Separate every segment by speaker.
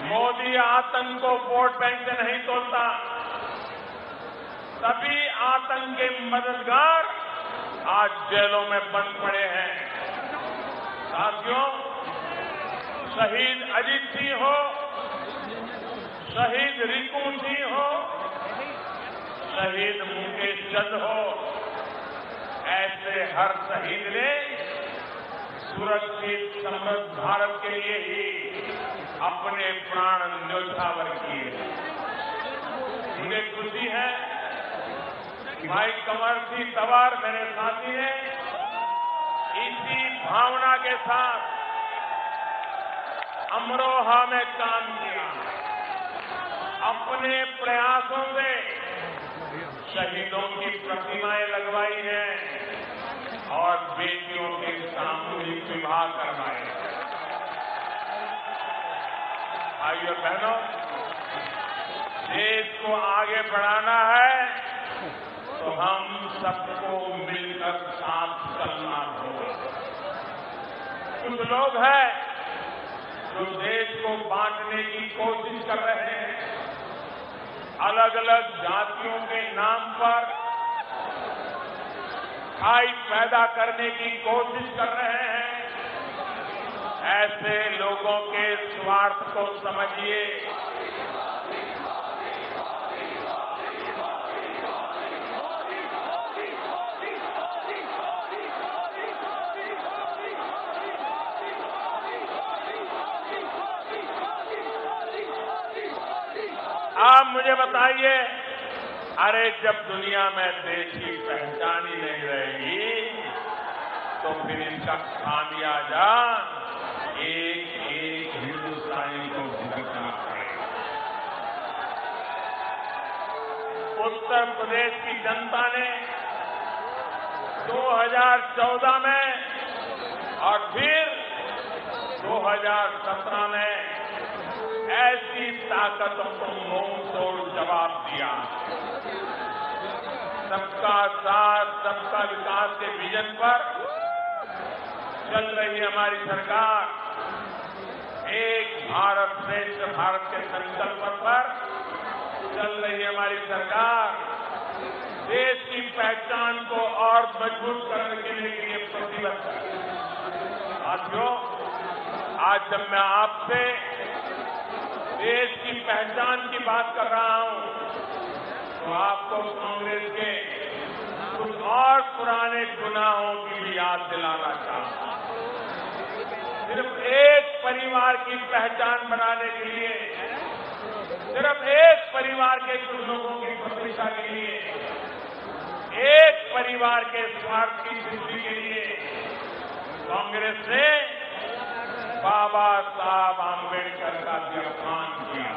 Speaker 1: मोदी आतंक को vote bank से नहीं तोड़ता। सभी आतंक के मददगार आज जेलों में बंद पड़े हैं। साथियों, शहीद अजीत सिंह हो, शहीद रिकू सिंह हो, शहीद मुकेश चंद हो, ऐसे हर शहीद ने सुरक्षित समृद्ध भारत के लिए ही अपने प्राण न्योछावर किए। मुझे खुशी है कि भाई कंवर सिंह तंवर मेरे साथी ने इसी भावना के साथ अमरोहा में काम किया। अपने प्रयासों से शहीदों की प्रतिमाएं लगवाई हैं और बेटियों के सामूहिक विवाह करवाए। भाइयों बहनों, देश को आगे बढ़ाना है तो हम सबको मिलकर साथ चलना होगा। कुछ लोग हैं जो देश को बांटने की कोशिश कर रहे हैं, अलग अलग जातियों के नाम पर खाई पैदा करने की कोशिश कर रहे हैं। ऐसे लोगों के स्वार्थ को समझिए। आप मुझे बताइए, अरे जब दुनिया में देश की पहचान ही नहीं रहेगी तो फिर इनका खामियाजा एक एक हिंदुस्तानी को भुगतना पड़ेगा। उत्तर प्रदेश की जनता ने 2014 में और फिर 2017 में ऐसी ताकतों को मुंह तोड़ जवाब दिया। सबका साथ सबका विकास के विजन पर चल रही हमारी सरकार, एक भारत श्रेष्ठ भारत के संकल्प पर चल रही हमारी सरकार देश की पहचान को और मजबूत करने के लिए प्रतिबद्ध है। साथियों, आज जब मैं आपसे देश की पहचान की बात कर रहा हूं तो आपको कांग्रेस के कुछ और पुराने गुनाहों की भी याद दिलाना चाहता हूं। सिर्फ एक परिवार की पहचान बनाने के लिए, सिर्फ एक परिवार के कुछ लोगों की प्रतिष्ठा के लिए, एक परिवार के स्वार्थ की सिद्धि के लिए कांग्रेस ने बाबा साहब आंबेडकर का भी अपमान किया।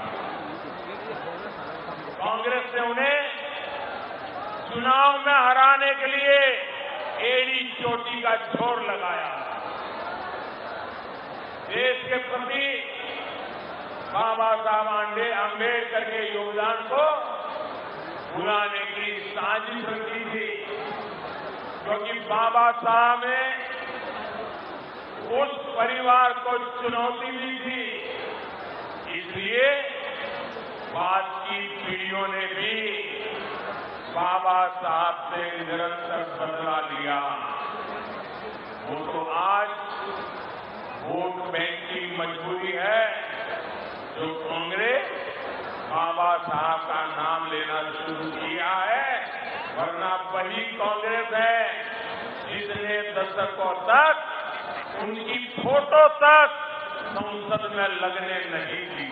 Speaker 1: कांग्रेस ने उन्हें चुनाव में हराने के लिए एड़ी चोटी का जोर लगाया। देश के प्रति बाबा साहब आंबेडकर के योगदान को भुलाने की साजिश रची थी, क्योंकि बाबा साहब ने उस परिवार को चुनौती दी थी। इसलिए बाद की पीढ़ियों ने भी बाबा साहब से निरंतर बदला लिया। वो तो आज वोट बैंक की मजबूरी है जो कांग्रेस बाबा साहब का नाम लेना शुरू किया है, वरना वही कांग्रेस है जिसने दशकों तक उनकी फोटो तक संसद में लगने नहीं दी।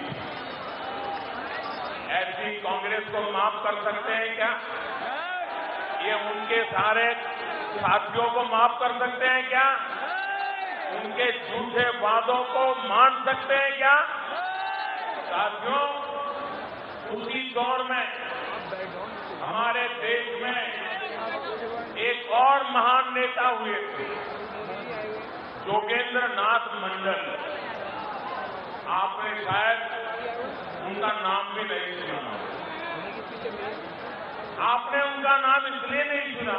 Speaker 1: ऐसी कांग्रेस को माफ कर सकते हैं क्या? ये उनके सारे साथियों को माफ कर सकते हैं क्या? उनके झूठे वादों को मान सकते हैं क्या? साथियों, उसी दौर में हमारे देश में एक और महान नेता हुए थे, योगेंद्र नाथ मंडल। आपने शायद उनका नाम भी नहीं सुना। आपने उनका नाम इसलिए नहीं सुना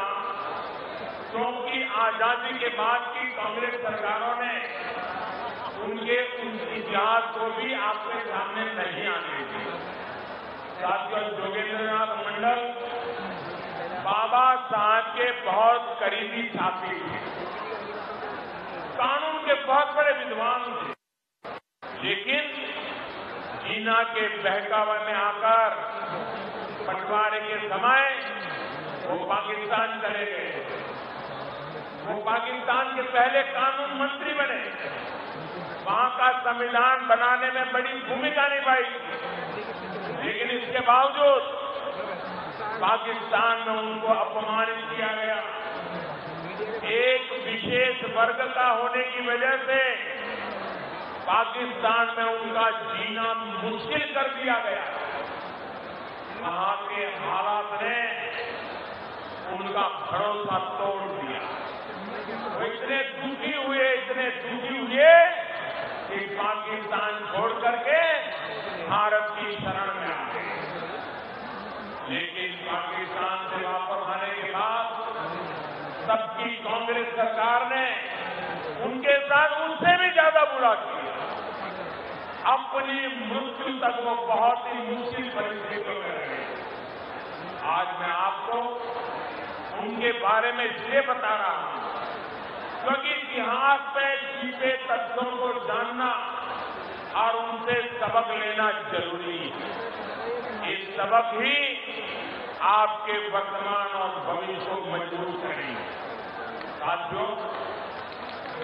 Speaker 1: क्योंकि आजादी के बाद की कांग्रेस सरकारों ने उनके उस इतिहास को भी आपके सामने नहीं आने दी। साथियों, जोगेंद्रनाथ मंडल बाबा साहब के बहुत करीबी साथी थे, कानून के बहुत बड़े विद्वान थे, लेकिन जीना के बहकावे में आकर बंटवारे के समय वो पाकिस्तान चले गए। वो पाकिस्तान के पहले कानून मंत्री बने, वहां का संविधान बनाने में बड़ी भूमिका निभाई, लेकिन इसके बावजूद पाकिस्तान में उनको अपमानित किया गया। एक विशेष वर्ग का होने की वजह से पाकिस्तान में उनका जीना मुश्किल कर दिया गया। वहां के हालात ने उनका भरोसा तोड़ दिया। वो इतने दुखी हुए कि पाकिस्तान छोड़ करके भारत की शरण में आ गए। लेकिन पाकिस्तान से वापस आने के बाद सबकी कांग्रेस सरकार ने उनके साथ उनसे भी ज्यादा बुरा किया। अपनी मृत्यु तक वो बहुत ही मुश्किल परिस्थितियों में रहे। आज मैं आपको उनके बारे में इसलिए बता रहा हूं क्योंकि इतिहास में छिपे तथ्यों को जानना और उनसे सबक लेना जरूरी है। ये सबक ही आपके वर्तमान और भविष्य को मजबूत करेंगे। साथियों,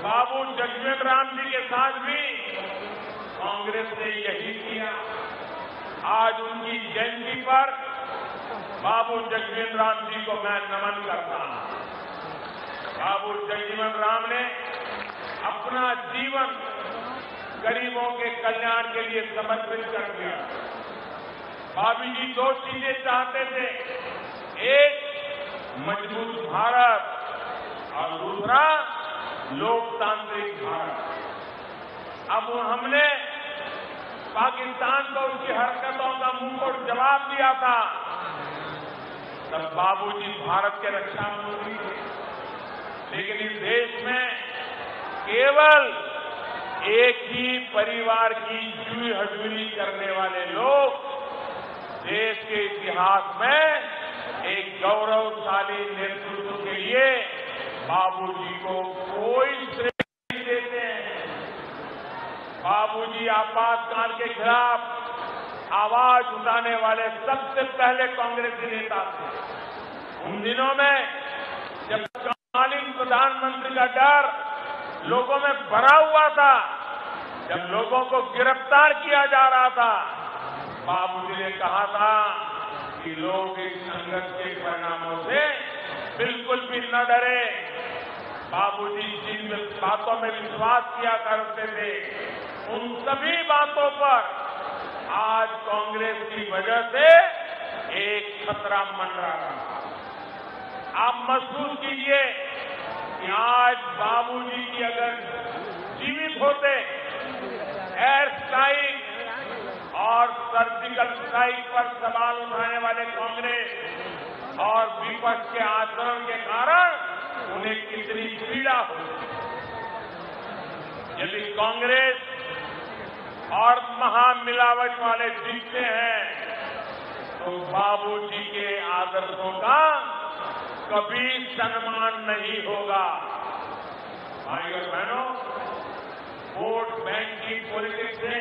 Speaker 1: बाबू जगजीवन राम जी के साथ भी कांग्रेस ने यही किया। आज उनकी जयंती पर बाबू जगजीवन राम जी को मैं नमन करता हूं। बाबू जगजीवन राम ने अपना जीवन गरीबों के कल्याण के लिए समर्पित कर दिया। बाबू जी दो चीजें चाहते थे, एक मजबूत भारत और दूसरा लोकतांत्रिक भारत। अब हमने पाकिस्तान को उसकी हरकतों का मुंहतोड़ जवाब दिया था, तब बाबूजी भारत के रक्षा मंत्री थे। लेकिन इस देश में केवल एक ही परिवार की जुई हजूरी करने वाले लोग देश के इतिहास में एक गौरवशाली नेतृत्व के लिए बाबूजी को कोई श्रेय नहीं देते हैं। बाबूजी आपातकाल के खिलाफ आवाज उठाने वाले सबसे पहले कांग्रेसी नेता थे। उन दिनों में जब तत्कालीन प्रधानमंत्री का डर लोगों में भरा हुआ था, जब लोगों को गिरफ्तार किया जा रहा था, बाबूजी ने कहा था कि लोग इस संघर्ष के परिणामों से बिल्कुल भी न डरे। बाबूजी जिन बातों में विश्वास किया करते थे, उन सभी बातों पर आज कांग्रेस की वजह से एक खतरा मंडरा रहा। आप महसूस कीजिए कि आज बाबूजी की अगर जीवित होते, एयर स्ट्राइक और सर्जिकल स्ट्राइक पर सवाल उठाने वाले कांग्रेस और विपक्ष के आचरण के कारण उन्हें कितनी पीड़ा होती। यदि कांग्रेस और महामिलावट वाले जीतते हैं तो बाबूजी के आदर्शों का कभी सम्मान नहीं होगा। भाई और बहनों, वोट बैंक की पॉलिटिक्स ने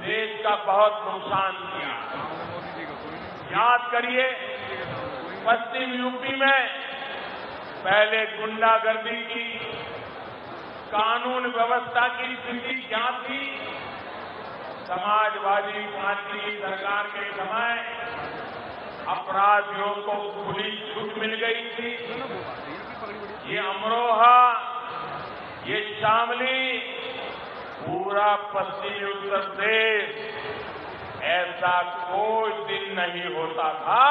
Speaker 1: देश का बहुत नुकसान किया। याद करिए, पश्चिम यूपी में पहले गुंडागर्दी की, कानून व्यवस्था की स्थिति क्या थी। समाजवादी पार्टी की सरकार के समय अपराधियों को खुली छूट मिल गई थी। ये अमरोहा, ये शामली, पूरा पश्चिमी उत्तर प्रदेश, ऐसा कोई दिन नहीं होता था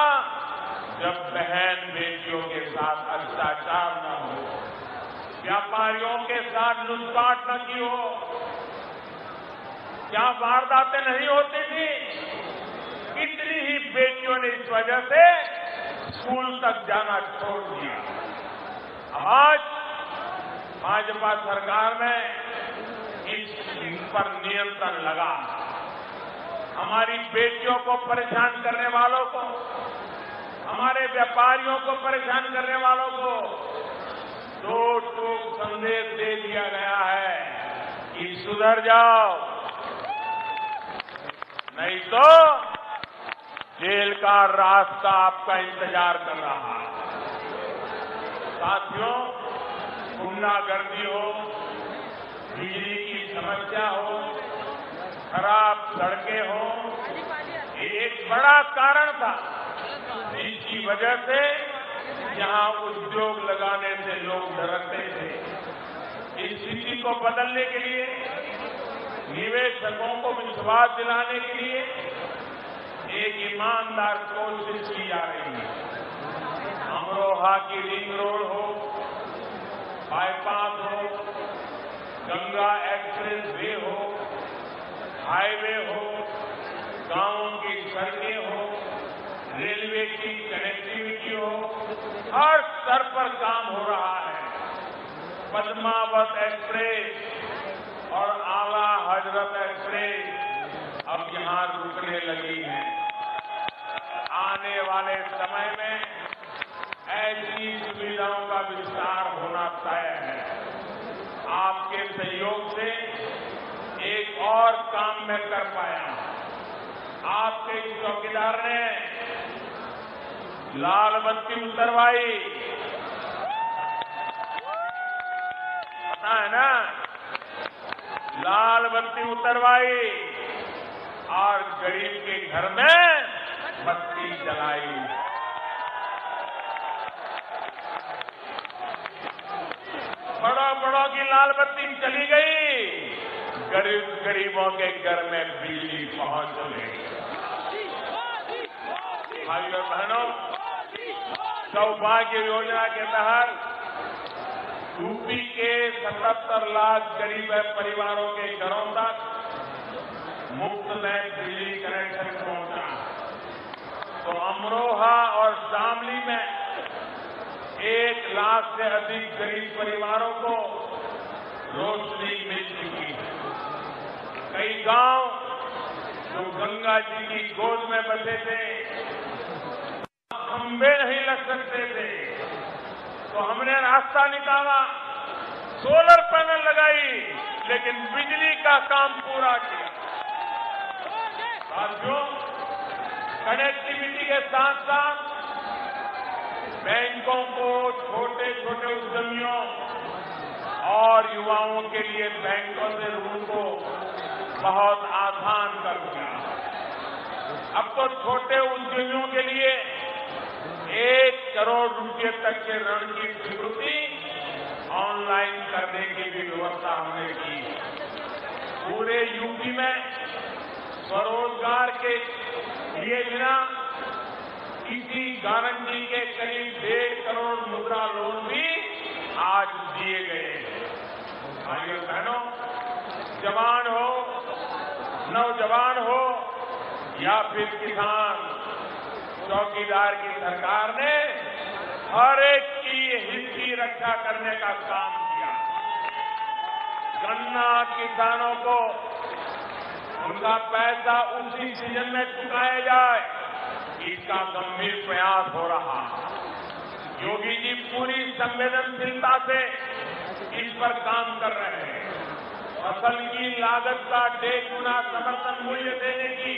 Speaker 1: जब बहन बेटियों के साथ अत्याचार न हो, व्यापारियों के साथ लूटपाट न की हो। क्या वारदातें नहीं होती थी। कितनी ही बेटियों ने इस वजह से स्कूल तक जाना छोड़ दिया। आज भाजपा सरकार ने इस पर नियंत्रण लगा। हमारी बेटियों को परेशान करने वालों को, हमारे व्यापारियों को परेशान करने वालों को दो टूक संदेश दे दिया गया है कि सुधर जाओ, नहीं तो जेल का रास्ता आपका इंतजार कर रहा है। साथियों, गुंडागर्दी हो, बिजली की समस्या हो, खराब सड़कें हो, ये एक बड़ा कारण था जिसकी वजह से यहां उद्योग लगाने से लोग डरते थे। इस स्थिति को बदलने के लिए, निवेशकों को विश्वास दिलाने के लिए एक ईमानदार कोशिश की जा रही है। अमरोहा की रिंग रोड हो, बाईपास हो, गंगा एक्सप्रेस वे हो, हाईवे हो, गांवों की सड़कें हो, रेलवे की कनेक्टिविटी हो, हर स्तर पर काम हो रहा है। पद्मावत एक्सप्रेस और आला हजरत एक्सप्रेस अब यहां रुकने लगी है। आने वाले समय में ऐसी सुविधाओं का विस्तार होना तय है। आपके सहयोग से एक और काम मैं कर पाया। आपके चौकीदार ने लाल बत्ती उतरवाई, पता है ना, लाल बत्ती उतरवाई और गरीब के घर में बत्ती जलाई। बड़ों की लाल बत्ती चली गई, गरीबों के घर में बिजली पहुंच गई। भाइयों बहनों, सौभाग्य योजना के तहत यूपी के 77 लाख गरीब परिवारों के घरों तक मुफ्त में बिजली कनेक्शन पहुंचा। तो अमरोहा और शामली में 1 लाख से अधिक गरीब परिवारों को रोशनी मिल चुकी है। कई गांव जो गंगा जी की गोद में बसे थे, खंभे नहीं लग सकते थे, तो हमने रास्ता निकाला, सोलर पैनल लगाई, लेकिन बिजली का काम पूरा किया। साथियों, कनेक्टिविटी के साथ साथ बैंकों को छोटे छोटे उद्यमियों और युवाओं के लिए बैंकों से ऋण को बहुत आसान कर दिया। अब तो छोटे उद्यमियों के लिए 1 करोड़ रुपए तक के ऋण की स्वीकृति ऑनलाइन करने की भी व्यवस्था हमने की। पूरे यूपी में स्वरोजगार के लिए बिना किसी गारंटी के करीब 1.5 करोड़ मुद्रा लोन भी आज दिए गए। भाइयों बहनों, जवान हो, नौजवान हो या फिर किसान, चौकीदार की सरकार ने हर एक की हित की रक्षा करने का काम किया। गन्ना किसानों को उनका पैसा उसी सीजन में चुकाया जाए, इसका गंभीर प्रयास हो रहा। योगी जी पूरी संवेदनशीलता से इस पर काम कर रहे हैं। फसल की लागत का 1.5 गुना समर्थन मूल्य देने की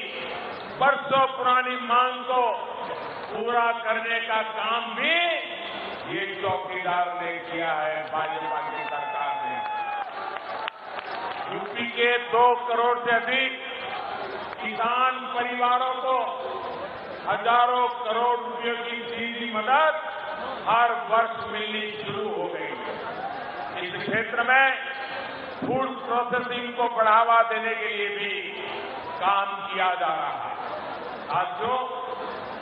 Speaker 1: बरसों पुरानी मांग को पूरा करने का काम भी ये चौकीदार ने किया है, भाजपा की सरकार ने। यूपी के 2 करोड़ से अधिक किसान परिवारों को हजारों करोड़ रुपयों की सीधी मदद हर वर्ष मिलनी शुरू हो गई। इस क्षेत्र में फूड प्रोसेसिंग को बढ़ावा देने के लिए भी काम किया जा रहा है। साथियों,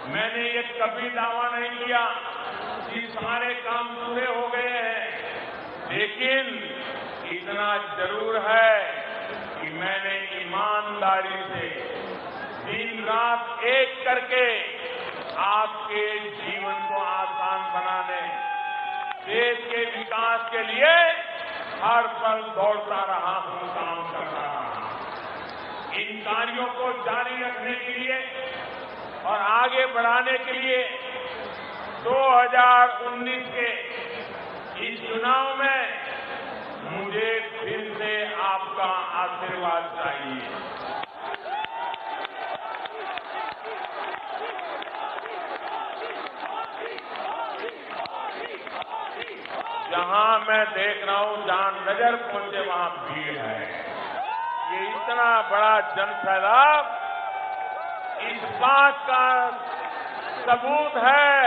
Speaker 1: मैंने ये कभी दावा नहीं किया कि सारे काम पूरे हो गए हैं, लेकिन इतना जरूर है कि मैंने ईमानदारी से दिन रात एक करके आपके जीवन को आसान बनाने, देश के विकास के लिए हर पल दौड़ता रहा हूं, काम करता रहा। इन कार्यों को जारी रखने के लिए और आगे बढ़ाने के लिए 2019 के इस चुनाव में मुझे फिर से आपका आशीर्वाद चाहिए। जहां मैं देख रहा हूं, जहां नजर पहुंचे वहां भीड़ है। ये इतना बड़ा जनसैलाब इस बात का सबूत है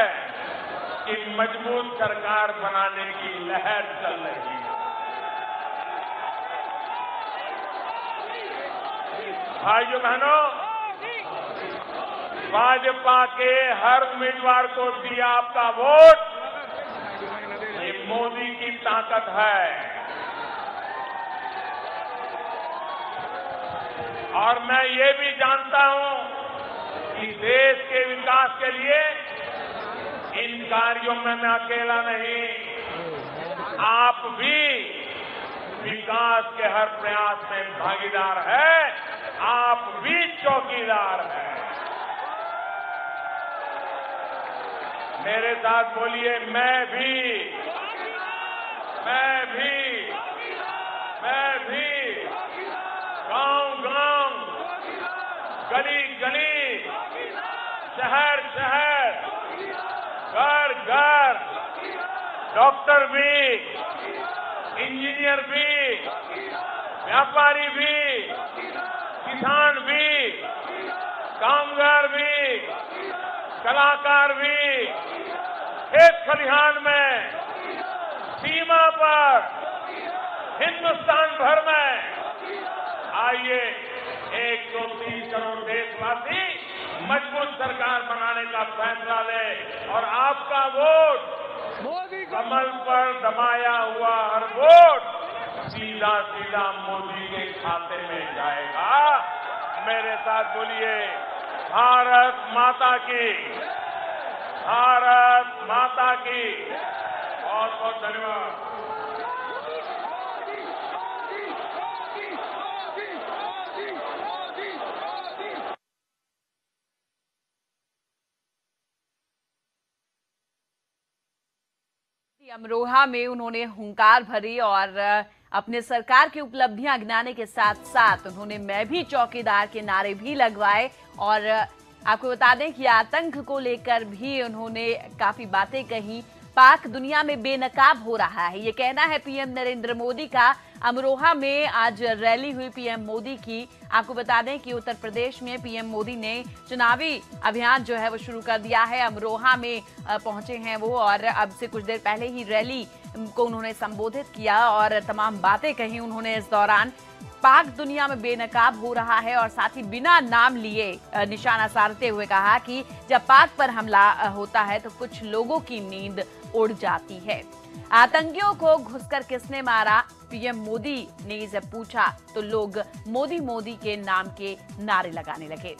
Speaker 1: कि मजबूत सरकार बनाने की लहर चल रही है। भाइयों बहनों, भाजपा के हर उम्मीदवार को दिया आपका वोट, ये मोदी की ताकत है। और मैं ये भी जानता हूं कि देश के विकास के लिए इन कार्यों में मैं अकेला नहीं, आप भी विकास के हर प्रयास में भागीदार है, आप भी चौकीदार हैं। मेरे साथ बोलिए, मैं भी गांव-गांव, गली-गली, शहर-शहर, घर-घर, डॉक्टर भी, इंजीनियर भी, व्यापारी भी, किसान भी, कामगार भी, कलाकार भी, खेत खलिहान में, सीमा पर, हिंदुस्तान भर में आइए 130 करोड़ देशवासी मजबूत सरकार बनाने का फैसला ले और आपका वोट, कमल पर दबाया हुआ हर वोट सीधा सीधा मोदी के खाते में जाएगा। मेरे साथ बोलिए, भारत माता की, भारत माता की। बहुत बहुत धन्यवाद।
Speaker 2: अमरोहा में उन्होंने हुंकार भरी और अपने सरकार की उपलब्धियां गिनाने के साथ साथ उन्होंने मैं भी चौकीदार के नारे भी लगवाए। और आपको बता दें कि आतंक को लेकर भी उन्होंने काफी बातें कही। पाक दुनिया में बेनकाब हो रहा है, ये कहना है पीएम नरेंद्र मोदी का। अमरोहा में आज रैली हुई पीएम मोदी की। आपको बता दें कि उत्तर प्रदेश में पीएम मोदी ने चुनावी अभियान जो है वो शुरू कर दिया है। अमरोहा में पहुंचे हैं वो और अब से कुछ देर पहले ही रैली को उन्होंने संबोधित किया और तमाम बातें कही उन्होंने। इस दौरान पाक दुनिया में बेनकाब हो रहा है और साथ ही बिना नाम लिए निशाना साधते हुए कहा कि जब पाक पर हमला होता है तो कुछ लोगों की नींद उड़ जाती है। आतंकियों को घुसकर किसने मारा, पीएम मोदी ने जब पूछा तो लोग मोदी मोदी के नाम के नारे लगाने लगे।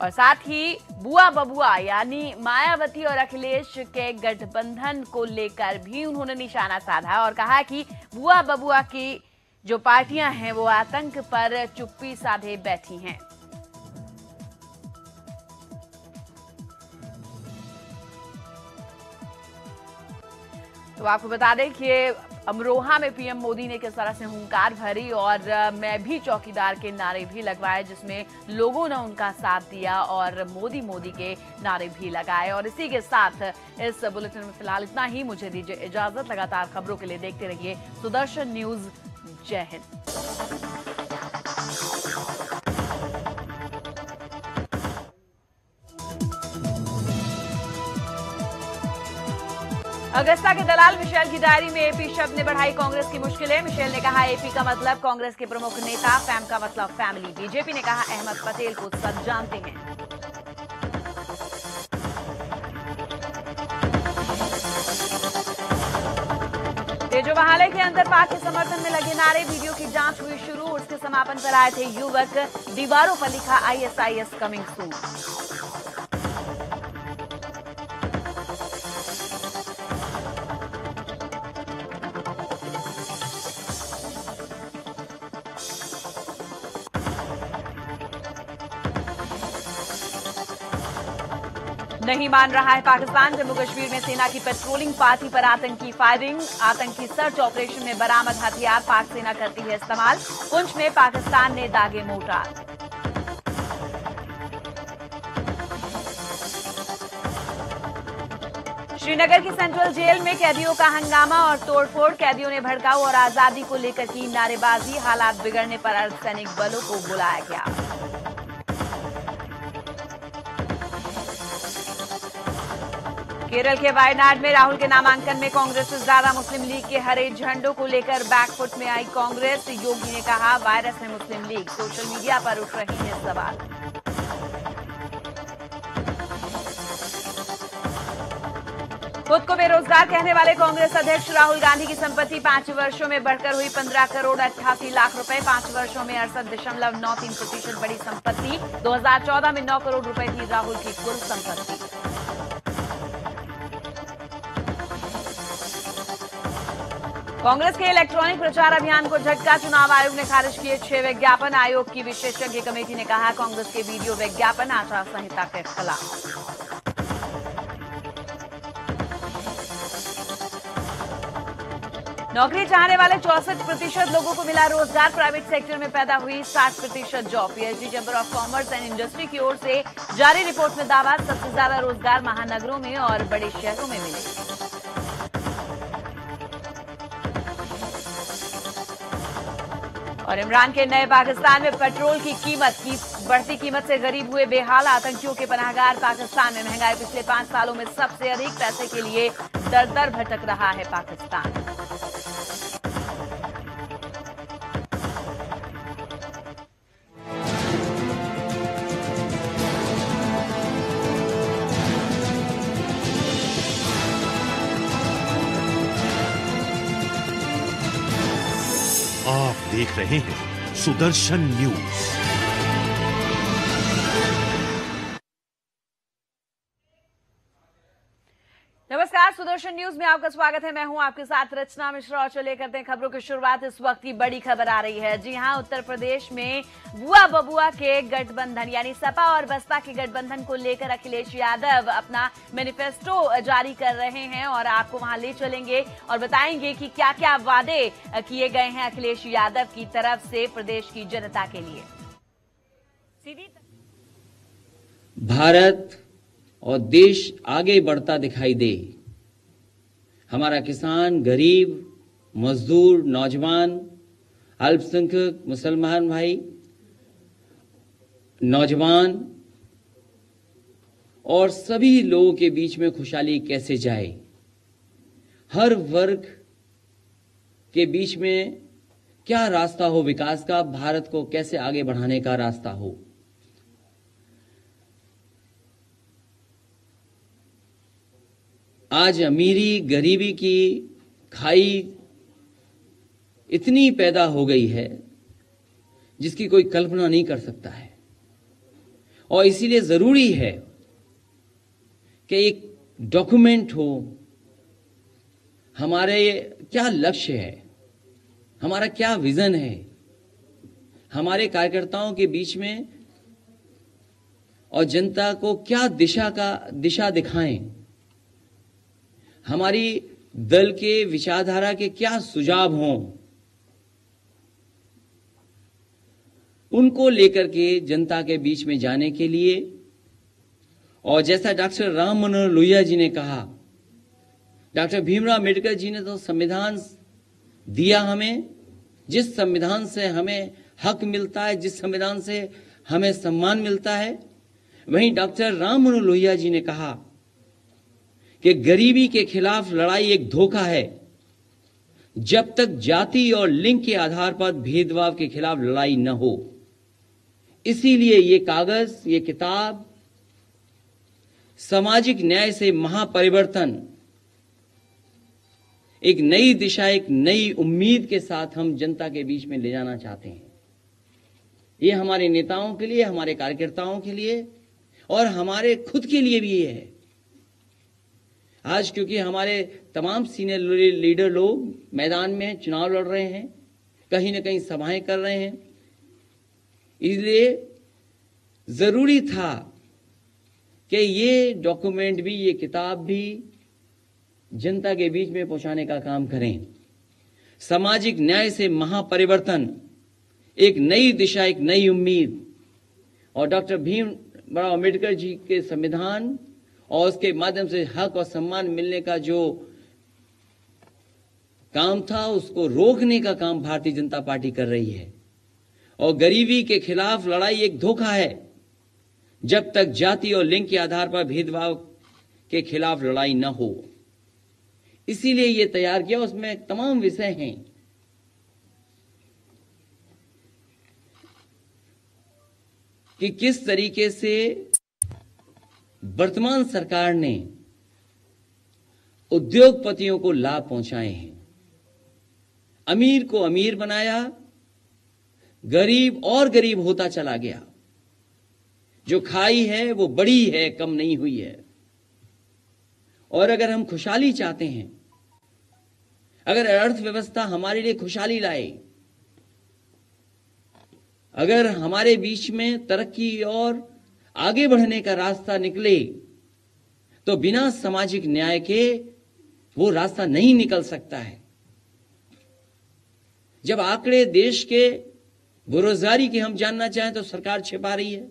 Speaker 2: और साथ ही बुआ बबुआ यानी मायावती और अखिलेश के गठबंधन को लेकर भी उन्होंने निशाना साधा और कहा कि बुआ बबुआ की जो पार्टियां हैं वो आतंक पर चुप्पी साधे बैठी हैं। तो आपको बता दें कि अमरोहा में पीएम मोदी ने किस तरह से हुंकार भरी और मैं भी चौकीदार के नारे भी लगवाए, जिसमें लोगों ने उनका साथ दिया और मोदी मोदी के नारे भी लगाए। और इसी के साथ इस बुलेटिन में फिलहाल इतना ही। मुझे दीजिए इजाजत। लगातार खबरों के लिए देखते रहिए सुदर्शन न्यूज। जय हिंद। अगस्ता के दलाल मिशेल की डायरी में एपी शब्द ने बढ़ाई कांग्रेस की मुश्किलें। मिशेल ने कहा एपी का मतलब कांग्रेस के प्रमुख नेता, फैम का मतलब फैमिली। बीजेपी ने कहा अहमद पटेल को सब जानते हैं। तेजो बहाले के अंदर पाक के समर्थन में लगे नारे। वीडियो की जांच हुई शुरू। उसके समापन पर आए थे युवक। दीवारों पर लिखा ISIS कमिंग सून। नहीं मान रहा है पाकिस्तान। जम्मू कश्मीर में सेना की पेट्रोलिंग पार्टी पर आतंकी फायरिंग। आतंकी सर्च ऑपरेशन में बरामद हथियार पाक सेना करती है इस्तेमाल। पुंछ में पाकिस्तान ने दागे मोर्टार। श्रीनगर की सेंट्रल जेल में कैदियों का हंगामा और तोड़फोड़। कैदियों ने भड़काऊ और आजादी को लेकर की नारेबाजी। हालात बिगड़ने पर अर्धसैनिक बलों को बुलाया गया। केरल के वायनाड में राहुल के नामांकन में कांग्रेस से ज्यादा मुस्लिम लीग के हरे झंडों को लेकर बैकफुट में आई कांग्रेस। योगी ने कहा, वायरस है मुस्लिम लीग। सोशल मीडिया पर उठ रही है सवाल। खुद को बेरोजगार कहने वाले कांग्रेस अध्यक्ष राहुल गांधी की संपत्ति 5 वर्षों में बढ़कर हुई 15 करोड़ 88 लाख रुपए। 5 वर्षों में 68.93% बढ़ी संपत्ति। 2014 में 9 करोड़ रुपए थी राहुल की कुल संपत्ति। कांग्रेस के इलेक्ट्रॉनिक प्रचार अभियान को झटका। चुनाव आयोग ने खारिज किए 6 विज्ञापन। आयोग की विशेषज्ञ कमेटी ने कहा, कांग्रेस के वीडियो विज्ञापन आचार संहिता के खिलाफ। नौकरी चाहने वाले 64% लोगों को मिला रोजगार। प्राइवेट सेक्टर में पैदा हुई 60% job. PhD chamber of commerce and industry की ओर से जारी रिपोर्ट में दावा, सबसे ज्यादा रोजगार महानगरों में और बड़े शहरों में मिले। और इमरान के नए पाकिस्तान में पेट्रोल की कीमत की बढ़ती कीमत से गरीब हुए बेहाल। आतंकियों के पनाहगार पाकिस्तान में महंगाई पिछले 5 सालों में सबसे अधिक। पैसे के लिए दर दर भटक रहा है पाकिस्तान।
Speaker 3: आप देख रहे हैं सुदर्शन न्यूज।
Speaker 2: नमस्कार, सुदर्शन न्यूज में आपका स्वागत है। मैं हूं आपके साथ रचना मिश्रा और चलिए करते हैं खबरों की शुरुआत। इस वक्त की बड़ी खबर आ रही है। जी हां, उत्तर प्रदेश में बुआ बबुआ के गठबंधन यानी सपा और बसपा के गठबंधन को लेकर अखिलेश यादव अपना मैनिफेस्टो जारी कर रहे हैं और आपको वहां ले चलेंगे और बताएंगे कि क्या क्या वादे किए गए हैं अखिलेश यादव की तरफ से प्रदेश की जनता के लिए।
Speaker 4: भारत और देश आगे बढ़ता दिखाई दे। हमारा किसान, गरीब, मजदूर, नौजवान, अल्पसंख्यक, मुसलमान भाई, नौजवान और सभी लोगों के बीच में खुशहाली कैसे जाए। हर वर्ग के बीच में क्या रास्ता हो विकास का, भारत को कैसे आगे बढ़ाने का रास्ता हो। आज अमीरी गरीबी की खाई इतनी पैदा हो गई है जिसकी कोई कल्पना नहीं कर सकता है और इसीलिए जरूरी है कि एक डॉक्यूमेंट हो। हमारे क्या लक्ष्य है, हमारा क्या विजन है, हमारे कार्यकर्ताओं के बीच में और जनता को क्या दिशा दिखाएं, हमारी दल के विचारधारा के क्या सुझाव हों, उनको लेकर के जनता के बीच में जाने के लिए। और जैसा डॉक्टर राम मनोहर लोहिया जी ने कहा, डॉक्टर भीमराव अम्बेडकर जी ने तो संविधान दिया हमें, जिस संविधान से हमें हक मिलता है, जिस संविधान से हमें सम्मान मिलता है, वहीं डॉक्टर राम मनोहर लोहिया जी ने कहा कि गरीबी के खिलाफ लड़ाई एक धोखा है। जब तक जाति और लिंग के आधार पर भेदभाव के खिलाफ लड़ाई न हो। इसीलिए ये कागज, ये किताब सामाजिक न्याय से महापरिवर्तन, एक नई दिशा, एक नई उम्मीद के साथ हम जनता के बीच में ले जाना चाहते हैं। ये हमारे नेताओं के लिए, हमारे कार्यकर्ताओं के लिए और हमारे खुद के लिए भी है। आज क्योंकि हमारे तमाम सीनियर लीडर लोग मैदान में चुनाव लड़ रहे हैं, कहीं न कहीं सभाएं कर रहे हैं, इसलिए जरूरी था कि ये डॉक्यूमेंट भी, ये किताब भी जनता के बीच में पहुंचाने का काम करें। सामाजिक न्याय से महापरिवर्तन, एक नई दिशा, एक नई उम्मीद, और डॉक्टर भीमराव अम्बेडकर जी के संविधान और उसके माध्यम से हक और सम्मान मिलने का जो काम था, उसको रोकने का काम भारतीय जनता पार्टी कर रही है। और गरीबी के खिलाफ लड़ाई एक धोखा है। जब तक जाति और लिंग के आधार पर भेदभाव के खिलाफ लड़ाई न हो, इसीलिए यह तैयार किया। उसमें तमाम विषय हैं। कि किस तरीके से वर्तमान सरकार ने उद्योगपतियों को लाभ पहुंचाए हैं, अमीर को अमीर बनाया, गरीब और गरीब होता चला गया। जो खाई है वो बड़ी है, कम नहीं हुई है। और अगर हम खुशहाली चाहते हैं, अगर अर्थव्यवस्था हमारे लिए खुशहाली लाए, अगर हमारे बीच में तरक्की और आगे बढ़ने का रास्ता निकले, तो बिना सामाजिक न्याय के वो रास्ता नहीं निकल सकता है। जब आंकड़े देश के बेरोजगारी के हम जानना चाहें तो सरकार छिपा रही है।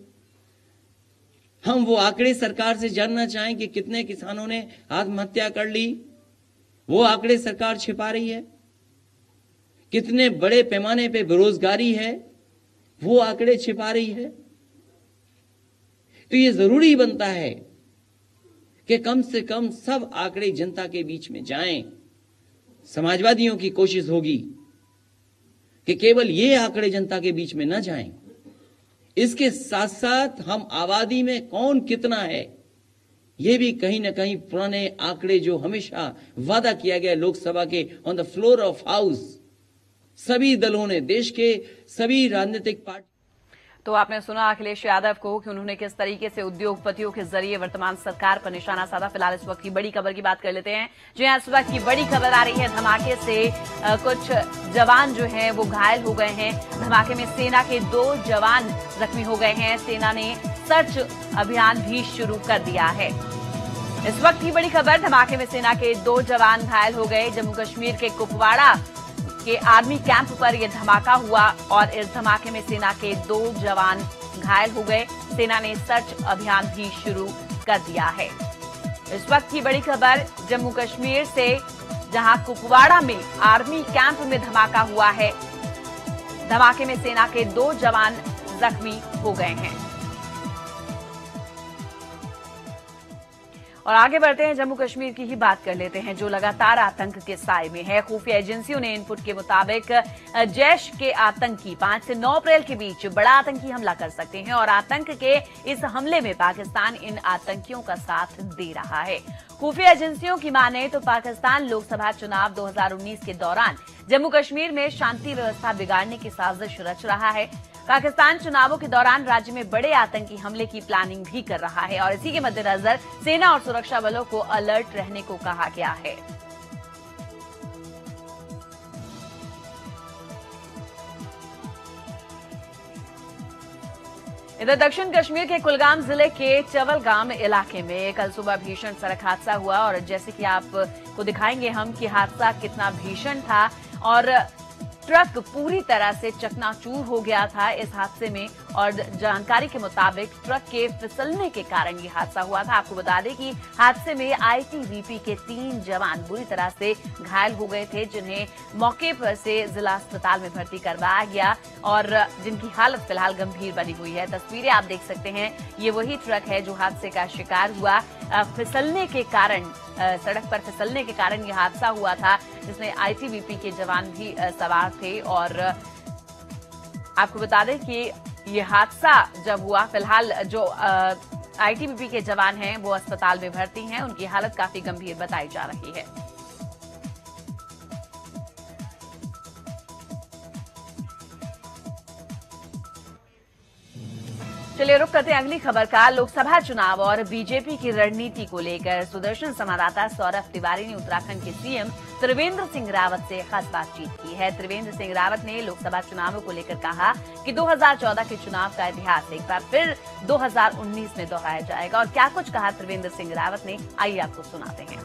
Speaker 4: हम वो आंकड़े सरकार से जानना चाहें कि कितने किसानों ने आत्महत्या कर ली, वो आंकड़े सरकार छिपा रही है। कितने बड़े पैमाने पे बेरोजगारी है, वो आंकड़े छिपा रही है। तो ये जरूरी बनता है कि कम से कम सब आंकड़े जनता के बीच में जाएं। समाजवादियों की कोशिश होगी कि केवल ये आंकड़े जनता के बीच में न जाएं, इसके साथ साथ हम आबादी में कौन कितना है, ये भी कहीं ना कहीं पुराने आंकड़े जो हमेशा वादा किया गया लोकसभा के on the floor of house, सभी दलों ने, देश के सभी राजनीतिक पार्टी।
Speaker 2: तो आपने सुना अखिलेश यादव को कि उन्होंने किस तरीके से उद्योगपतियों के जरिए वर्तमान सरकार पर निशाना साधा। फिलहाल इस वक्त की बड़ी खबर की बात कर लेते हैं। जी हाँ, इस वक्त की बड़ी खबर आ रही है धमाके से। कुछ जवान जो हैं वो घायल हो गए हैं। धमाके में सेना के 2 जवान जख्मी हो गए हैं। सेना ने सर्च अभियान भी शुरू कर दिया है। इस वक्त की बड़ी खबर, धमाके में सेना के 2 जवान घायल हो गए। जम्मू कश्मीर के कुपवाड़ा के आर्मी कैंप पर यह धमाका हुआ और इस धमाके में सेना के 2 जवान घायल हो गए। सेना ने सर्च अभियान भी शुरू कर दिया है। इस वक्त की बड़ी खबर जम्मू कश्मीर से, जहां कुपवाड़ा में आर्मी कैंप में धमाका हुआ है। धमाके में सेना के 2 जवान जख्मी हो गए हैं। और आगे बढ़ते हैं, जम्मू कश्मीर की ही बात कर लेते हैं, जो लगातार आतंक के साए में है। खुफिया एजेंसियों ने इनपुट के मुताबिक जैश के आतंकी 5 से 9 अप्रैल के बीच बड़ा आतंकी हमला कर सकते हैं और आतंक के इस हमले में पाकिस्तान इन आतंकियों का साथ दे रहा है। खुफिया एजेंसियों की माने तो पाकिस्तान लोकसभा चुनाव 2019 के दौरान जम्मू कश्मीर में शांति व्यवस्था बिगाड़ने की साजिश रच रहा है। पाकिस्तान चुनावों के दौरान राज्य में बड़े आतंकी हमले की प्लानिंग भी कर रहा है और इसी के मद्देनजर सेना और सुरक्षा बलों को अलर्ट रहने को कहा गया है। इधर दक्षिण कश्मीर के कुलगाम जिले के चवलगाम इलाके में कल सुबह भीषण सड़क हादसा हुआ और जैसे कि आपको दिखाएंगे हम कि हादसा कितना भीषण था और ट्रक पूरी तरह से चकनाचूर हो गया था इस हादसे में। और जानकारी के मुताबिक ट्रक के फिसलने के कारण ये हादसा हुआ था। आपको बता दें कि हादसे में आईटीबीपी के 3 जवान बुरी तरह से घायल हो गए थे, जिन्हें मौके पर से जिला अस्पताल में भर्ती करवाया गया और जिनकी हालत फिलहाल गंभीर बनी हुई है। तस्वीरें आप देख सकते हैं, ये वही ट्रक है जो हादसे का शिकार हुआ। फिसलने के कारण, सड़क पर फिसलने के कारण यह हादसा हुआ था, जिसमें आईटीबीपी के जवान भी सवार थे। और आपको बता दें कि ये हादसा जब हुआ, फिलहाल जो आईटीबीपी के जवान हैं वो अस्पताल में भर्ती हैं, उनकी हालत काफी गंभीर बताई जा रही है। चलिए रुक करते हैं अगली खबर का। लोकसभा चुनाव और बीजेपी की रणनीति को लेकर सुदर्शन संवाददाता सौरभ तिवारी ने उत्तराखंड के सीएम त्रिवेंद्र सिंह रावत से खास बातचीत की है। त्रिवेंद्र सिंह रावत ने लोकसभा चुनावों को लेकर कहा कि 2014 के चुनाव का इतिहास एक बार फिर 2019 में दोहराया जाएगा। और क्या कुछ कहा त्रिवेंद्र सिंह रावत ने, आइए आपको सुनाते हैं।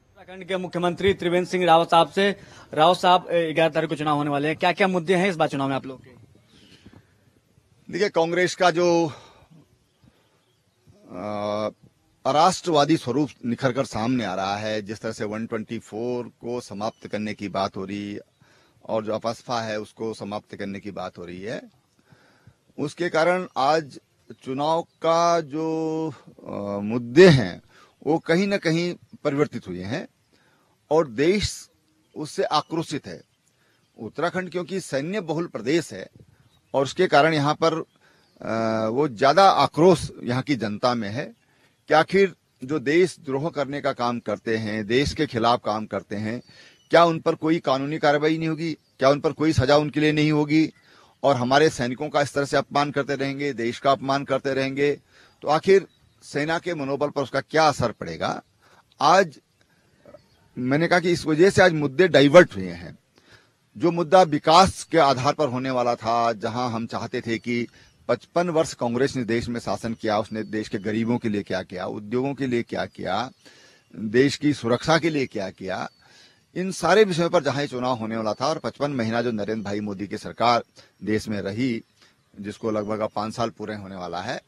Speaker 5: उत्तराखंड के मुख्यमंत्री त्रिवेंद्र सिंह रावत साहब से, रावत साहब 11 तारीख को चुनाव होने वाले हैं, क्या क्या मुद्दे हैं इस बार चुनाव में आप लोग के?
Speaker 6: देखिए, कांग्रेस का जो अराष्ट्रवादी स्वरूप निखर कर सामने आ रहा है, जिस तरह से 124 को समाप्त करने की बात हो रही और जो अपस्फा है उसको समाप्त करने की बात हो रही है, उसके कारण आज चुनाव का जो मुद्दे हैं वो कहीं न कहीं परिवर्तित हुए हैं और देश उससे आक्रोशित है। उत्तराखंड क्योंकि सैन्य बहुल प्रदेश है और उसके कारण यहाँ पर वो ज्यादा आक्रोश यहाँ की जनता में है कि आखिर जो देशद्रोह करने का काम करते हैं, देश के खिलाफ काम करते हैं, क्या उन पर कोई कानूनी कार्रवाई नहीं होगी? क्या उन पर कोई सजा उनके लिए नहीं होगी? और हमारे सैनिकों का इस तरह से अपमान करते रहेंगे, देश का अपमान करते रहेंगे, तो आखिर सेना के मनोबल पर उसका क्या असर पड़ेगा? आज मैंने कहा कि इस वजह से आज मुद्दे डाइवर्ट हुए हैं। जो मुद्दा विकास के आधार पर होने वाला था, जहां हम चाहते थे कि 55 वर्ष कांग्रेस ने देश में शासन किया, उसने देश के गरीबों के लिए क्या किया, उद्योगों के लिए क्या किया, देश की सुरक्षा के लिए क्या किया, इन सारे विषयों पर जहां चुनाव होने वाला था और 55 महीना जो नरेंद्र भाई मोदी की सरकार देश में रही, जिसको लगभग अब 5 साल पूरे होने वाला है,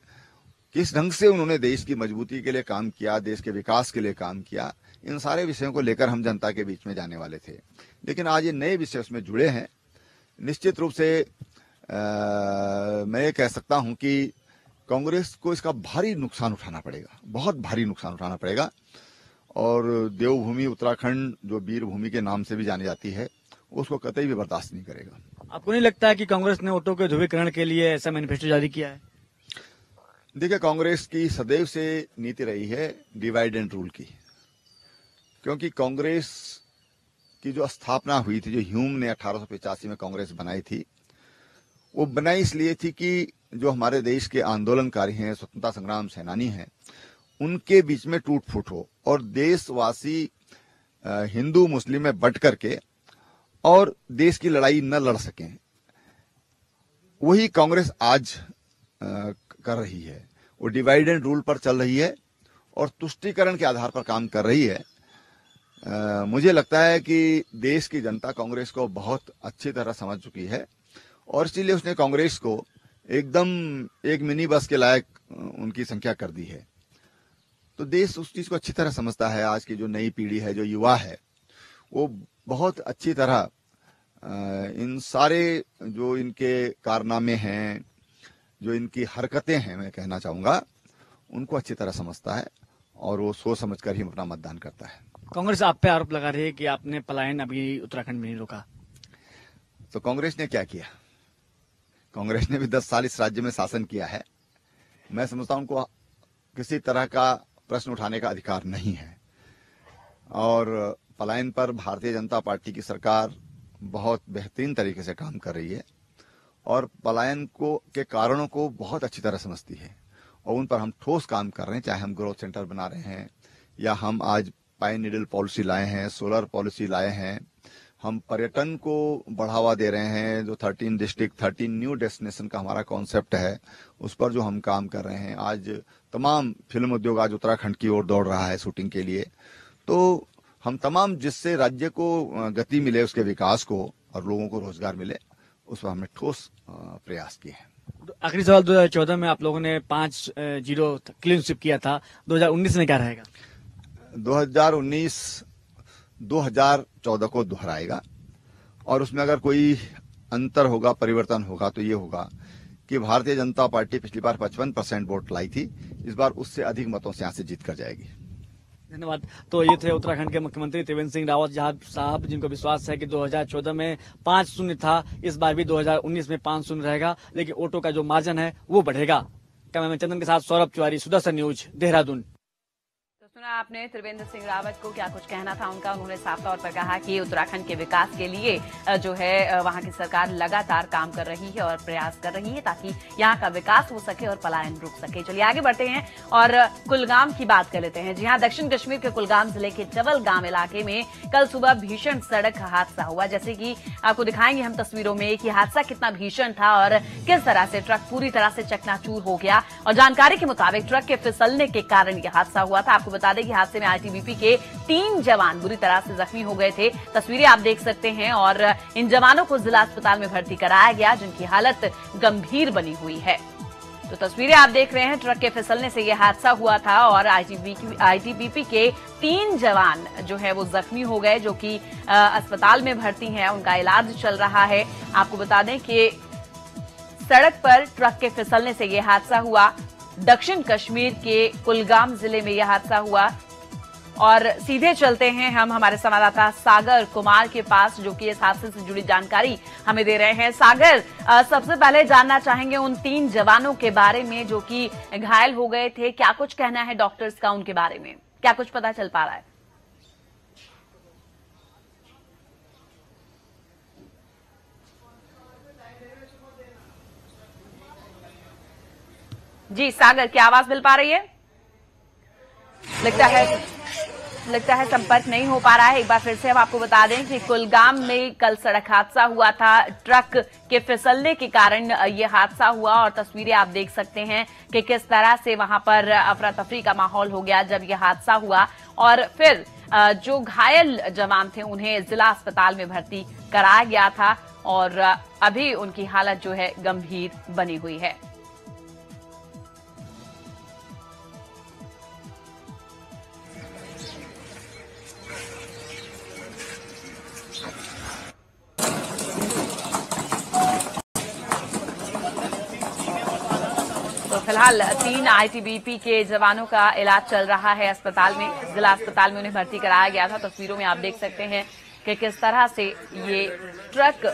Speaker 6: किस ढंग से उन्होंने देश की मजबूती के लिए काम किया, देश के विकास के लिए काम किया, इन सारे विषयों को लेकर हम जनता के बीच में जाने वाले थे। लेकिन आज ये नए विषय उसमें जुड़े हैं। निश्चित रूप से मैं ये कह सकता हूं कि कांग्रेस को इसका भारी नुकसान उठाना पड़ेगा, बहुत भारी नुकसान उठाना पड़ेगा। और देवभूमि उत्तराखंड जो वीर भूमि के नाम से भी जानी जाती है, उसको कतई भी बर्दाश्त नहीं करेगा।
Speaker 5: आपको नहीं लगता है कि कांग्रेस ने वोटों के ध्रुवीकरण के लिए ऐसा मैनिफेस्टो जारी किया है?
Speaker 6: देखिए, कांग्रेस की सदैव से नीति रही है डिवाइड एंड रूल की, क्योंकि कांग्रेस की जो स्थापना हुई थी, जो ह्यूम ने 1885 में कांग्रेस बनाई थी, वो बनाई इसलिए थी कि जो हमारे देश के आंदोलनकारी हैं, स्वतंत्रता संग्राम सेनानी हैं, उनके बीच में टूट फूट हो और देशवासी हिंदू मुस्लिम में बंट करके और देश की लड़ाई न लड़ सकें। वही कांग्रेस आज कर रही है। वो डिवाइड एंड रूल पर चल रही है और तुष्टीकरण के आधार पर काम कर रही है। मुझे लगता है कि देश की जनता कांग्रेस को बहुत अच्छी तरह समझ चुकी है और इसीलिए उसने कांग्रेस को एकदम एक मिनी बस के लायक उनकी संख्या कर दी है। तो देश उस चीज को अच्छी तरह समझता है। आज की जो नई पीढ़ी है, जो युवा है, वो बहुत अच्छी तरह इन सारे जो इनके कारनामे हैं, जो इनकी हरकतें हैं, मैं कहना चाहूंगा, उनको अच्छी तरह समझता है और वो सोच समझ कर ही अपना मतदान करता है।
Speaker 5: कांग्रेस आप पे आरोप लगा रही है कि आपने पलायन अभी उत्तराखंड में नहीं रोका।
Speaker 6: तो कांग्रेस ने क्या किया? कांग्रेस ने भी 10 साल इस राज्य में शासन किया है। मैं समझता हूं उनको किसी तरह का प्रश्न उठाने का अधिकार नहीं है। और पलायन पर भारतीय जनता पार्टी की सरकार बहुत बेहतरीन तरीके से काम कर रही है और पलायन के कारणों को बहुत अच्छी तरह समझती है और उन पर हम ठोस काम कर रहे हैं। चाहे हम ग्रोथ सेंटर बना रहे हैं या हम आज पाइन नीडल पॉलिसी लाए हैं, सोलर पॉलिसी लाए हैं, हम पर्यटन को बढ़ावा दे रहे हैं, जो 13 डिस्ट्रिक्ट 13 न्यू डेस्टिनेशन का हमारा कॉन्सेप्ट है, उस पर जो हम काम कर रहे हैं। आज तमाम फिल्म उद्योग आज उत्तराखंड की ओर दौड़ रहा है शूटिंग के लिए। तो हम तमाम जिससे राज्य को गति मिले, उसके विकास को और लोगों को रोजगार मिले, उस पर हमने ठोस प्रयास किए हैं।
Speaker 5: आखिरी सवाल, 2014 में आप लोगों ने 5-0 क्लीन स्वीप किया था, 2019 में क्या रहेगा?
Speaker 6: 2019 2014 को दोहराएगा और उसमें अगर कोई अंतर होगा, परिवर्तन होगा, तो ये होगा कि भारतीय जनता पार्टी पिछली बार 55% वोट लाई थी, इस बार उससे अधिक मतों से यहाँ से जीत कर जाएगी।
Speaker 5: धन्यवाद। तो ये थे उत्तराखंड के मुख्यमंत्री त्रिवेंद्र सिंह रावत साहब, जिनको विश्वास है कि 2014 में 5-0 था, इस बार भी 2019 में 5-0 रहेगा, लेकिन वोटों का जो मार्जिन है वो बढ़ेगा। कैमरामैन चंदन के साथ सौरभ तिवारी, सुदर्शन न्यूज, देहरादून।
Speaker 2: सुना आपने त्रिवेंद्र सिंह रावत को, क्या कुछ कहना था उनका। उन्होंने साफ तौर पर कहा कि उत्तराखंड के विकास के लिए जो है वहां की सरकार लगातार काम कर रही है और प्रयास कर रही है ताकि यहां का विकास हो सके और पलायन रुक सके। चलिए आगे बढ़ते हैं और कुलगाम की बात कर लेते हैं। जी हां, दक्षिण कश्मीर के कुलगाम जिले के चवल गांव इलाके में कल सुबह भीषण सड़क हादसा हुआ। जैसे कि आपको दिखाएंगे हम तस्वीरों में कि हादसा कितना भीषण था और किस तरह से ट्रक पूरी तरह से चकनाचूर हो गया। और जानकारी के मुताबिक ट्रक के फिसलने के कारण यह हादसा हुआ था। आपको बता दें कि हादसे में आईटीबीपी के 3 जवान बुरी तरह से जख्मी हो गए थे। तस्वीरें आप देख सकते हैं और इन जवानों को जिला अस्पताल में भर्ती कराया गया, जिनकी हालत गंभीर बनी हुई है। तो तस्वीरें आप देख रहे हैं, ट्रक के फिसलने से यह हादसा हुआ था और आईटीबीपी के 3 जवान जो है वो जख्मी हो गए, जो कि अस्पताल में भर्ती हैं, उनका इलाज चल रहा है। आपको बता दें कि सड़क पर ट्रक के फिसलने से यह हादसा हुआ। दक्षिण कश्मीर के कुलगाम जिले में यह हादसा हुआ और सीधे चलते हैं हम हमारे संवाददाता सागर कुमार के पास, जो कि इस हादसे से जुड़ी जानकारी हमें दे रहे हैं। सागर, सबसे पहले जानना चाहेंगे उन 3 जवानों के बारे में जो कि घायल हो गए थे। क्या कुछ कहना है डॉक्टर्स का उनके बारे में, क्या कुछ पता चल पा रहा है? जी सागर, क्या आवाज मिल पा रही है? लगता है संपर्क नहीं हो पा रहा है। एक बार फिर से हम आपको बता दें कि कुलगाम में कल सड़क हादसा हुआ था। ट्रक के फिसलने के कारण यह हादसा हुआ और तस्वीरें आप देख सकते हैं कि किस तरह से वहां पर अफरा तफरी का माहौल हो गया जब यह हादसा हुआ। और फिर जो घायल जवान थे उन्हें जिला अस्पताल में भर्ती कराया गया था और अभी उनकी हालत जो है गंभीर बनी हुई है। तो फिलहाल 3 आईटीबीपी के जवानों का इलाज चल रहा है अस्पताल में, जिला अस्पताल में उन्हें भर्ती कराया गया था। तस्वीरों में आप देख सकते हैं कि किस तरह से ये ट्रक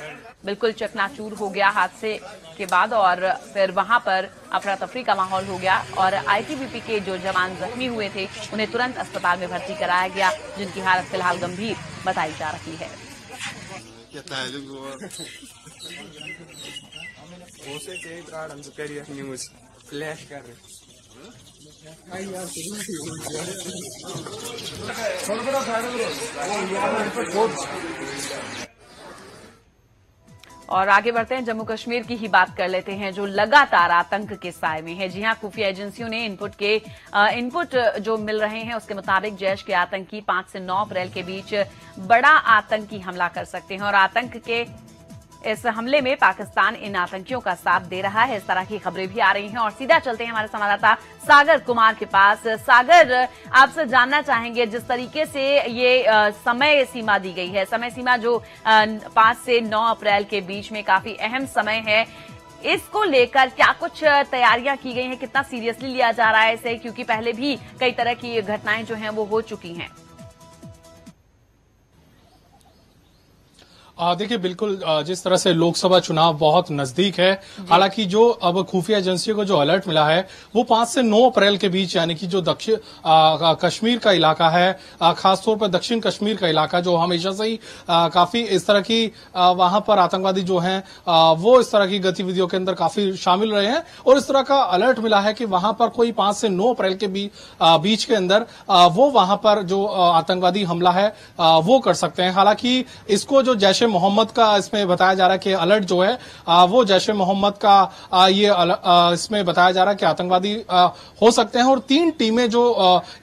Speaker 2: बिल्कुल चकनाचूर हो गया हादसे के बाद और फिर वहां पर अफरा तफरी का माहौल हो गया और आईटीबीपी के जो जवान जख्मी हुए थे उन्हें तुरंत अस्पताल में भर्ती कराया गया, जिनकी हालत फिलहाल गंभीर बताई जा रही है।
Speaker 7: फ्लैश कर रहे
Speaker 2: और आगे बढ़ते हैं, जम्मू कश्मीर की ही बात कर लेते हैं, जो लगातार आतंक के साए में है। जी हां, खुफिया एजेंसियों ने इनपुट जो मिल रहे हैं उसके मुताबिक जैश के आतंकी 5 से 9 अप्रैल के बीच बड़ा आतंकी हमला कर सकते हैं और आतंक के इस हमले में पाकिस्तान इन आतंकियों का साथ दे रहा है। इस तरह की खबरें भी आ रही हैं और सीधा चलते हैं हमारे संवाददाता सागर कुमार के पास। सागर, आपसे जानना चाहेंगे जिस तरीके से ये समय सीमा दी गई है, समय सीमा जो 5 से 9 अप्रैल के बीच में काफी अहम समय है, इसको लेकर क्या कुछ तैयारियां की गई हैं, कितना सीरियसली लिया जा रहा है इसे, क्योंकि पहले भी कई तरह की घटनाएं जो हैं वो हो चुकी हैं?
Speaker 8: देखिए, बिल्कुल जिस तरह से लोकसभा चुनाव बहुत नजदीक है, हालांकि जो अब खुफिया एजेंसियों को जो अलर्ट मिला है वो 5 से 9 अप्रैल के बीच, यानी कि जो दक्षिण कश्मीर का इलाका है, खासतौर पर दक्षिण कश्मीर का इलाका जो हमेशा से ही काफी इस तरह की वहां पर आतंकवादी जो हैं वो इस तरह की गतिविधियों के अंदर काफी शामिल रहे हैं और इस तरह का अलर्ट मिला है कि वहां पर कोई 5 से 9 अप्रैल के बीच के अंदर वो वहां पर जो आतंकवादी हमला है वो कर सकते हैं। हालांकि इसको जो जैश मोहम्मद का इसमें बताया जा रहा है कि अलर्ट जो है वो जैश मोहम्मद का ये इसमें बताया जा रहा है कि आतंकवादी हो सकते हैं और 3 टीमें जो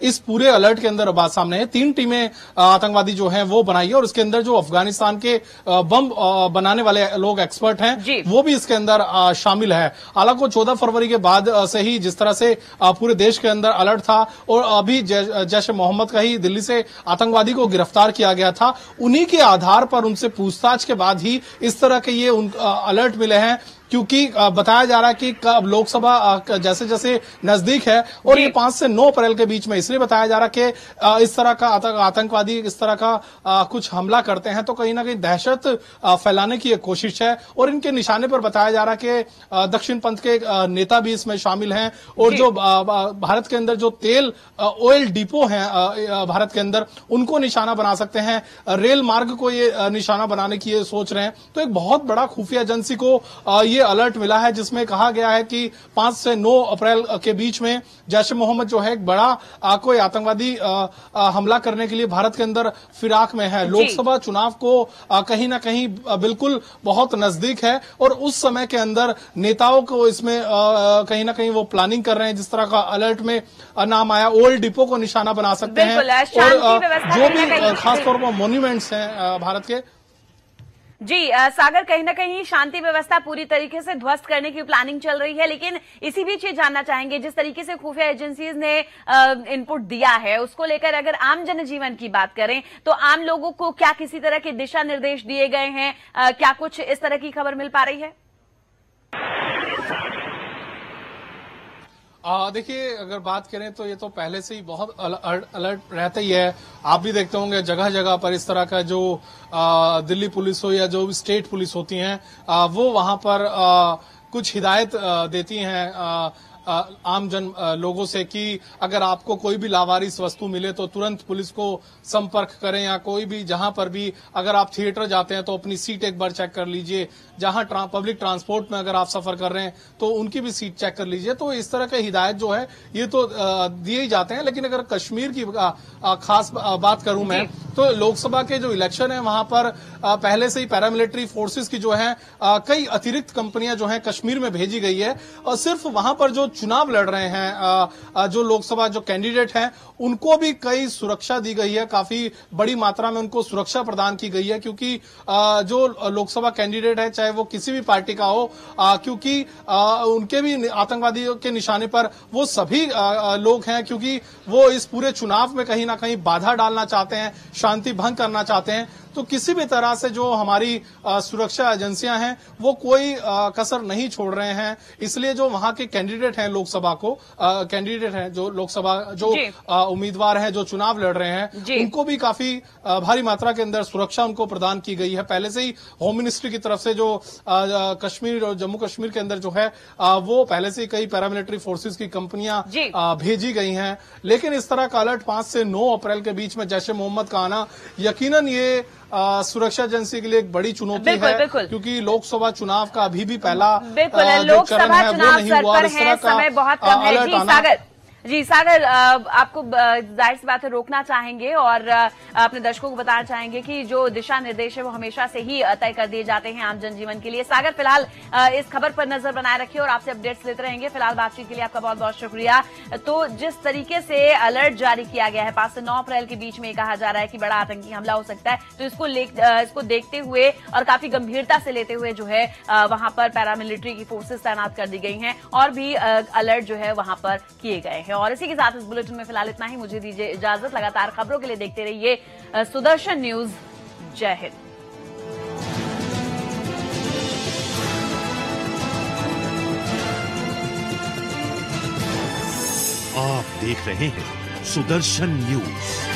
Speaker 8: इस पूरे अलर्ट के अंदर बात सामने है, 3 टीमें आतंकवादी जो हैं वो बनाई है और इसके अंदर जो अफगानिस्तान के बम बनाने वाले लोग एक्सपर्ट हैं वो भी इसके अंदर शामिल है। हालांकि 14 फरवरी के बाद से ही जिस तरह से पूरे देश के अंदर अलर्ट था और अभी जैश मोहम्मद का ही दिल्ली से आतंकवादी को गिरफ्तार किया गया था, उन्हीं के आधार पर उनसे पूछताछ के बाद ही इस तरह के ये अलर्ट मिले हैं क्योंकि बताया जा रहा है कि कब लोकसभा जैसे जैसे नजदीक है और ये 5 से 9 अप्रैल के बीच में, इसलिए बताया जा रहा है कि इस तरह का आतंकवादी इस तरह का कुछ हमला करते हैं तो कहीं ना कहीं दहशत फैलाने की एक कोशिश है। और इनके निशाने पर बताया जा रहा है कि दक्षिण पंथ के नेता भी इसमें शामिल हैं और जो भारत के अंदर जो तेल ऑयल डिपो हैं भारत के अंदर, उनको निशाना बना सकते हैं, रेल मार्ग को ये निशाना बनाने की ये सोच रहे हैं। तो एक बहुत बड़ा खुफिया एजेंसी को ये अलर्ट मिला है जिसमें कहा गया है कि 5 से 9 अप्रैल के बीच में जैश ए मोहम्मद जो है एक बड़ा कोई आतंकवादी हमला करने के लिए भारत के अंदर फिराक में है। लोकसभा चुनाव को कहीं ना कहीं बिल्कुल बहुत नजदीक है और उस समय के अंदर नेताओं को इसमें कहीं ना कहीं वो प्लानिंग कर रहे हैं। जिस तरह का अलर्ट में नाम आया, ओल्ड डिपो को निशाना बना सकते हैं और जो भी खासतौर पर मॉन्यूमेंट्स हैं भारत के।
Speaker 2: जी सागर, कहीं ना कहीं शांति व्यवस्था पूरी तरीके से ध्वस्त करने की प्लानिंग चल रही है, लेकिन इसी बीच ये जानना चाहेंगे जिस तरीके से खुफिया एजेंसीज ने इनपुट दिया है उसको लेकर अगर आम जनजीवन की बात करें तो आम लोगों को क्या किसी तरह के दिशा निर्देश दिए गए हैं? क्या कुछ इस तरह की खबर मिल पा रही है?
Speaker 8: देखिए, अगर बात करें तो ये तो पहले से ही बहुत अलर्ट रहता ही है। आप भी देखते होंगे जगह जगह पर इस तरह का जो दिल्ली पुलिस हो या जो भी स्टेट पुलिस होती हैं वो वहां पर कुछ हिदायत देती हैं आम जन लोगों से कि अगर आपको कोई भी लावारिस वस्तु मिले तो तुरंत पुलिस को संपर्क करें, या कोई भी जहां पर भी अगर आप थिएटर जाते हैं तो अपनी सीट एक बार चेक कर लीजिए, जहां पब्लिक ट्रांसपोर्ट में अगर आप सफर कर रहे हैं तो उनकी भी सीट चेक कर लीजिए। तो इस तरह के हिदायत जो है ये तो दिए ही जाते हैं। लेकिन अगर कश्मीर की खास बात करूं मैं तो लोकसभा के जो इलेक्शन है वहां पर पहले से ही पैरामिलिट्री फोर्सेस की जो है कई अतिरिक्त कंपनियां जो है कश्मीर में भेजी गई है और सिर्फ वहां पर जो चुनाव लड़ रहे हैं जो लोकसभा जो कैंडिडेट हैं उनको भी कई सुरक्षा दी गई है, काफी बड़ी मात्रा में उनको सुरक्षा प्रदान की गई है क्योंकि जो लोकसभा कैंडिडेट है चाहे वो किसी भी पार्टी का हो, क्योंकि उनके भी आतंकवादियों के निशाने पर वो सभी लोग हैं, क्योंकि वो इस पूरे चुनाव में कहीं ना कहीं बाधा डालना चाहते हैं, शांति भंग करना चाहते हैं। तो किसी भी तरह से जो हमारी सुरक्षा एजेंसियां हैं वो कोई कसर नहीं छोड़ रहे हैं। इसलिए जो वहां के कैंडिडेट हैं लोकसभा को कैंडिडेट हैं जो लोकसभा जो उम्मीदवार हैं जो चुनाव लड़ रहे हैं उनको भी काफी भारी मात्रा के अंदर सुरक्षा उनको प्रदान की गई है। पहले से ही होम मिनिस्ट्री की तरफ से जो कश्मीर और जम्मू कश्मीर के अंदर जो है वो पहले से ही कई पैरामिलिट्री फोर्सेस की कंपनियां भेजी गई हैं। लेकिन इस तरह का अलर्ट 5 से 9 अप्रैल के बीच में जैश ए मोहम्मद का आना यकीनन ये सुरक्षा एजेंसी के लिए एक बड़ी चुनौती है क्योंकि लोकसभा चुनाव का अभी भी पहला जो चरण है वो नहीं हुआ। इस तरह का अलर्ट आना
Speaker 2: जी सागर, आपको जाहिर सी बात है रोकना चाहेंगे और अपने दर्शकों को बताना चाहेंगे कि जो दिशा निर्देश है वो हमेशा से ही तय कर दिए जाते हैं आम जनजीवन के लिए। सागर, फिलहाल इस खबर पर नजर बनाए रखिए और आपसे अपडेट्स लेते रहेंगे। फिलहाल बातचीत के लिए आपका बहुत बहुत शुक्रिया। तो जिस तरीके से अलर्ट जारी किया गया है 5 से 9 अप्रैल के बीच में कहा जा रहा है कि बड़ा आतंकी हमला हो सकता है, तो इसको देखते हुए और काफी गंभीरता से लेते हुए जो है वहां पर पैरामिलिट्री की फोर्सेस तैनात कर दी गई हैं और भी अलर्ट जो है वहां पर किए गए हैं। और इसी के साथ इस बुलेटिन में फिलहाल इतना ही। मुझे दीजिए इजाजत। लगातार खबरों के लिए देखते रहिए सुदर्शन न्यूज। जय हिंद।
Speaker 3: आप देख रहे हैं सुदर्शन न्यूज।